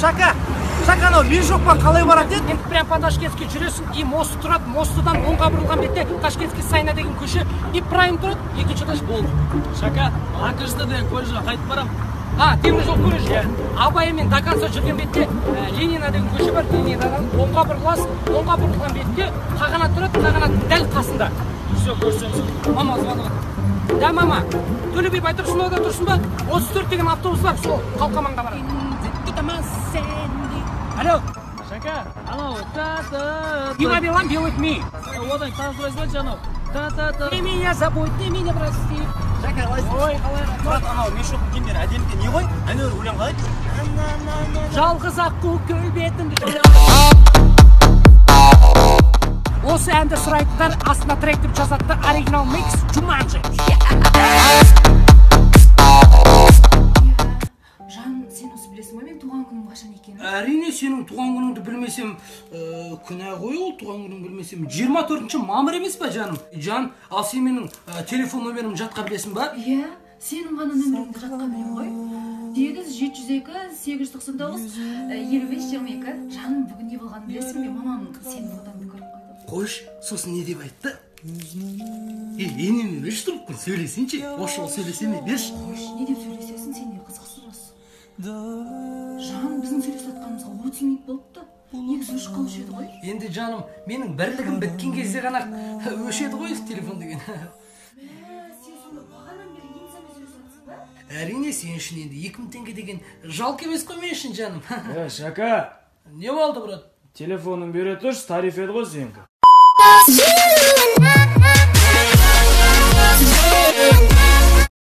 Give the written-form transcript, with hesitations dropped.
Шака, анау мен жоқпан қалай барады еді? Енді прям по Ташкентке жүресің, и мост тұрады, мостыдан оңға бұрылған бетте Ташкентский Сайна деген көше, и Прайм тұрады, екінші этаж болды. Шака, Ланкашта деген колледжге қайтып барам. Темір жол колледжі. Абай мен до конца жүрген бетте Ленина деген көше бар, Ленинадан оңға бұрыласың, оңға бұрылған бетте қағанат тұрады, қағанат дәл қасында. Все, көрсеңіз. Мама звонок. Да, мама. Төле би Байтұрсыновда тұрсың ба? 34 деген автобус бар, сол Қалқаманға барады. Алло. Шака, анау, та-та-та. Дима Билан, be with me. Одан таныстырайсың анау. Та-та-та. Ты меня забудь, ты меня прости. Шака, Ой, қалай. Мұрат, анау мен жоқпын кемдер әдеміде не ғой? Әне өлең қалай? Жалғыз аққу көл бетінде. Осы әнді сұрайтындар астына трек деп жазатты оригинал микс Jumanji. Жан, сен осы білесің ба, мен туған күнім қашан екенін? Әрине, сенің туған күніңді білмесем, күнә ғой ол, туған күніңді білмесем. 24 мамыр емес па, жаным? Жан, ал сен менің телефон номерімді жатқа білесің ба? Иә, сенің ғана нөміріңді жатқа білем ғой. 8-702-890-55-22. Жаным, бүгін не болғанын білесің бе? Мамам сенің фотоңды көріп қойды. Қойш, сосын не деп айтты? Енеме берші тұрып күн сөйлесінші. Ошыл сөйлесеме берші. Қойш, не деп сөйлесесің, сен не қызықсыз. Жан, біздің сөйлесіп жатқанымызға 30 минут болыпты. Негізі өшіп қалушы еді ғой. Енді жаным, менің бірлігім біткен кезде ғана өшеді ғой телефон деген. Сен сонда бағанан бері еңсәме сөйлесіп жатсың ба? Әрине, сен үшін енді 2000 теңге деген жалко емес қой мен үшін, жаным. Шака, Не болды, брат? телефонын бере тұршы, тариф еді ғой сенікі.